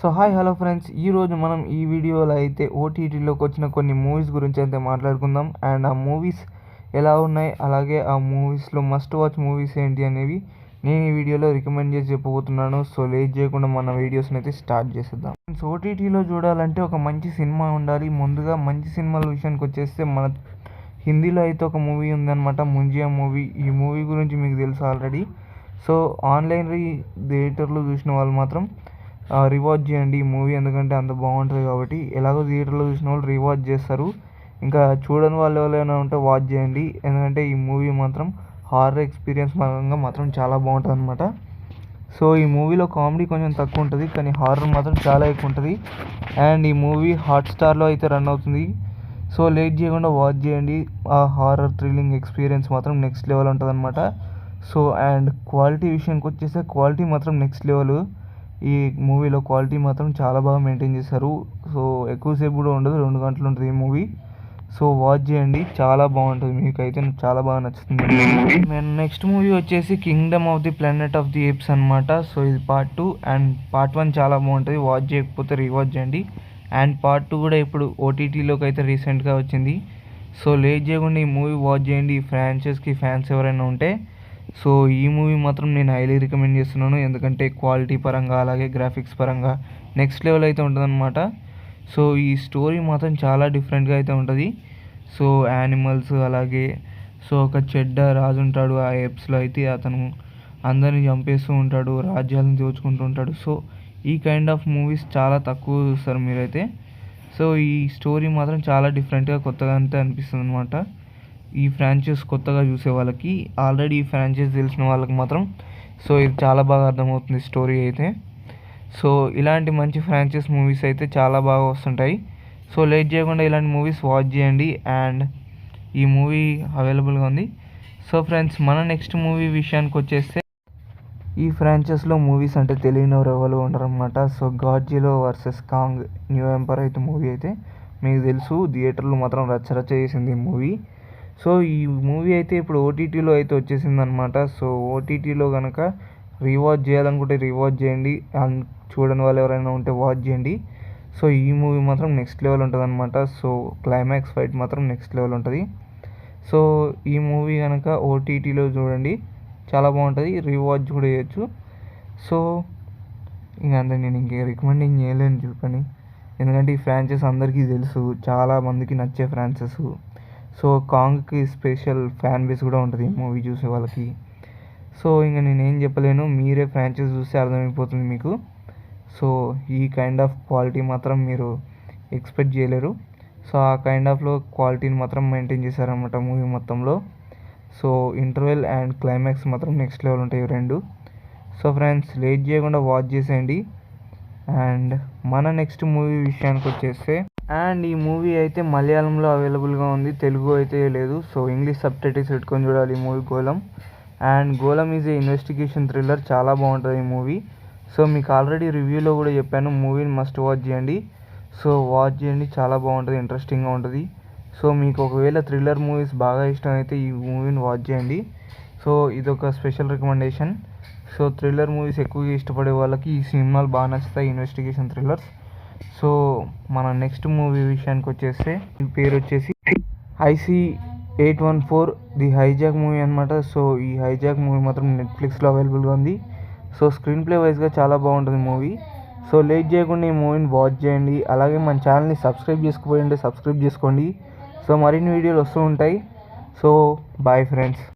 So hi hello friends, ఈరోజు మనం ఈ వీడియోలో అయితే ఓటీటీలోకి వచ్చిన కొన్ని మూవీస్ గురించి అయితే మాట్లాడుకుందాం. అండ్ ఆ మూవీస్ ఎలా ఉన్నాయి, అలాగే ఆ మూవీస్లో మస్ట్ వాచ్ మూవీస్ ఏంటి అనేవి నేను ఈ వీడియోలో రికమెండ్ చేసి చెప్పబోతున్నాను. సో లేట్ చేయకుండా మన వీడియోస్ని అయితే స్టార్ట్ చేసేద్దాం. ఫ్రెండ్స్, ఓటీటీలో చూడాలంటే ఒక మంచి సినిమా ఉండాలి. ముందుగా మంచి సినిమాల విషయానికి వచ్చేస్తే మన హిందీలో అయితే ఒక మూవీ ఉందన్నమాట, ముంజియా మూవీ. ఈ మూవీ గురించి మీకు తెలుసు ఆల్రెడీ. సో ఆన్లైన్ థియేటర్లో చూసిన వాళ్ళు మాత్రం రివాచ్ చేయండి ఈ మూవీ, ఎందుకంటే అంత బాగుంటుంది కాబట్టి. ఎలాగో థియేటర్లో చూసిన వాళ్ళు రివాచ్ చేస్తారు, ఇంకా చూడని వాళ్ళు ఎవరైనా ఉంటే వాచ్ చేయండి, ఎందుకంటే ఈ మూవీ మాత్రం హారర్ ఎక్స్పీరియన్స్ పరంగా మాత్రం చాలా బాగుంటుంది అనమాట. సో ఈ మూవీలో కామెడీ కొంచెం తక్కువ ఉంటుంది, కానీ హారర్ మాత్రం చాలా ఎక్కువ ఉంటుంది. అండ్ ఈ మూవీ హాట్స్టార్లో అయితే రన్ అవుతుంది. సో లేట్ చేయకుండా వాచ్ చేయండి, ఆ హారర్ థ్రిల్లింగ్ ఎక్స్పీరియన్స్ మాత్రం నెక్స్ట్ లెవెల్ ఉంటుంది అనమాట. సో అండ్ క్వాలిటీ విషయానికి వచ్చేస్తే క్వాలిటీ మాత్రం నెక్స్ట్ లెవెల్. ఈ మూవీలో క్వాలిటీ మాత్రం చాలా బాగా మెయింటైన్ చేశారు. సో ఎక్కువసేపు కూడా ఉండదు, 2 గంటలు ఉంటుంది ఈ మూవీ. సో వాచ్ చేయండి, చాలా బాగుంటుంది, మీకైతే చాలా బాగా నచ్చుతుంది మూవీ. నెక్స్ట్ మూవీ వచ్చేసి Kingdom of the planet of the apes అనమాట. సో ఇది పార్ట్ 2 అండ్ పార్ట్ 1 చాలా బాగుంటుంది, వాచ్ చేయకపోతే రీవాచ్ చేయండి. అండ్ పార్ట్ 2 కూడా ఇప్పుడు ఓటీటీలోకి అయితే రీసెంట్గా వచ్చింది. సో లేట్ చేయకుండా ఈ మూవీ వాచ్ చేయండి, ఈ ఫ్రాంచైజ్కి ఫ్యాన్స్ ఎవరైనా ఉంటే. సో ఈ మూవీ మాత్రం నేను హైలీ రికమెండ్ చేస్తున్నాను, ఎందుకంటే క్వాలిటీ పరంగా అలాగే గ్రాఫిక్స్ పరంగా నెక్స్ట్ లెవెల్ అయితే ఉంటుందన్నమాట. సో ఈ స్టోరీ మాత్రం చాలా డిఫరెంట్గా అయితే ఉంటుంది. సో యానిమల్స్ అలాగే సో ఒక చెడ్డ రాజు ఉంటాడు ఆ ఏప్స్లో, అయితే అతను అందరిని చంపేస్తూ ఉంటాడు, రాజ్యాలను దోచుకుంటూ ఉంటాడు. సో ఈ కైండ్ ఆఫ్ మూవీస్ చాలా తక్కువ చూస్తారు మీరైతే. సో ఈ స్టోరీ మాత్రం చాలా డిఫరెంట్గా కొత్తగా అయితే అనిపిస్తుంది అనమాట. ఈ ఫ్రాంచైజ్ కొత్తగా చూసే వాళ్ళకి, ఆల్రెడీ ఈ ఫ్రాంచైజ్ తెలిసిన వాళ్ళకి మాత్రం సో ఇది చాలా బాగా అర్థమవుతుంది స్టోరీ అయితే. సో ఇలాంటి మంచి ఫ్రాంచైజ్ మూవీస్ అయితే చాలా బాగా వస్తుంటాయి. సో లేట్ చేయకుండా ఇలాంటి మూవీస్ వాచ్ చేయండి. అండ్ ఈ మూవీ అవైలబుల్గా ఉంది. సో ఫ్రెండ్స్, మన నెక్స్ట్ మూవీ విషయానికి వచ్చేస్తే, ఈ ఫ్రాంచైజ్లో మూవీస్ అంటే తెలియని ఎవరు ఉండరన్నమాట. So Godzilla versus Kong new empire అయితే మూవీ అయితే మీకు తెలుసు, థియేటర్లో మాత్రం రచ్చరచ్చ చేసింది ఈ మూవీ. సో ఈ మూవీ అయితే ఇప్పుడు ఓటీటీలో అయితే వచ్చేసింది అనమాట. సో ఓటీటీలో కనుక రీవాచ్ చేయాలనుకుంటే రీవాచ్ చేయండి, అండ్ చూడని వాళ్ళు ఎవరైనా ఉంటే వాచ్ చేయండి. సో ఈ మూవీ మాత్రం నెక్స్ట్ లెవెల్ ఉంటుంది అనమాట. సో క్లైమాక్స్ ఫైట్ మాత్రం నెక్స్ట్ లెవెల్ ఉంటుంది. సో ఈ మూవీ కనుక ఓటీటీలో చూడండి, చాలా బాగుంటుంది, రీవాచ్ కూడా చేయొచ్చు. సో ఇంకా అంతే, నేను ఇంకే రికమెండింగ్ చేయలేను చూపని, ఎందుకంటే ఈ ఫ్రాంచైజ్ అందరికీ తెలుసు, చాలా మందికి నచ్చే ఫ్రాంచైజ్. సో కాంగ్కి స్పెషల్ ఫ్యాన్ బేస్ కూడా ఉంటుంది ఈ మూవీ చూసే వాళ్ళకి. సో ఇంకా నేనేం చెప్పలేను, మీరే ఫ్రాంచైజ్ చూస్తే అర్థమైపోతుంది మీకు. సో ఈ కైండ్ ఆఫ్ క్వాలిటీ మాత్రం మీరు ఎక్స్పెక్ట్ చేయలేరు. సో ఆ కైండ్ ఆఫ్లో క్వాలిటీని మాత్రం మెయింటైన్ చేశారనమాట మూవీ మొత్తంలో. సో ఇంటర్వెల్ అండ్ క్లైమాక్స్ మాత్రం నెక్స్ట్ లెవెల్ ఉంటాయి రెండు. సో ఫ్రెండ్స్, లేట్ చేయకుండా వాచ్ చేసేయండి. అండ్ మన నెక్స్ట్ మూవీ విషయానికి వచ్చేస్తే, అండ్ ఈ మూవీ అయితే మలయాళంలో అవైలబుల్గా ఉంది, తెలుగు అయితే లేదు. సో ఇంగ్లీష్ సబ్ టైటిల్స్ పెట్టుకొని చూడాలి ఈ movie, golem. And golem is a investigation thriller, చాలా బాగుంటుంది ఈ మూవీ. సో మీకు ఆల్రెడీ రివ్యూలో కూడా చెప్పాను, మూవీని మస్ట్ వాచ్ చేయండి. సో వాచ్ చేయండి, చాలా బాగుంటుంది, ఇంట్రెస్టింగ్గా ఉంటుంది. సో మీకు ఒకవేళ థ్రిల్లర్ మూవీస్ బాగా ఇష్టం అయితే ఈ మూవీని వాచ్ చేయండి. సో ఇదొక special recommendation. So thriller movies ఎక్కువగా ఇష్టపడే వాళ్ళకి ఈ సినిమాలు బాగా నచ్చుతాయి, ఇన్వెస్టిగేషన్ థ్రిల్లర్స్. సో మన నెక్స్ట్ మూవీ విషయానికి వచ్చేస్తే, పేరు వచ్చేసి IC-814 ది హైజాక్ మూవీ అనమాట. సో ఈ హైజాక్ మూవీ మాత్రం నెట్ఫ్లిక్స్లో అవైలబుల్గా ఉంది. సో స్క్రీన్ ప్లే వైజ్గా చాలా బాగుంటుంది మూవీ. సో లేట్ చేయకుండా ఈ మూవీని వాచ్ చేయండి, అలాగే మన ఛానల్ని సబ్స్క్రైబ్ చేసుకోండి, సబ్స్క్రైబ్ చేసుకోండి. సో మరిన్ని వీడియోలు వస్తూ ఉంటాయి. So bye friends.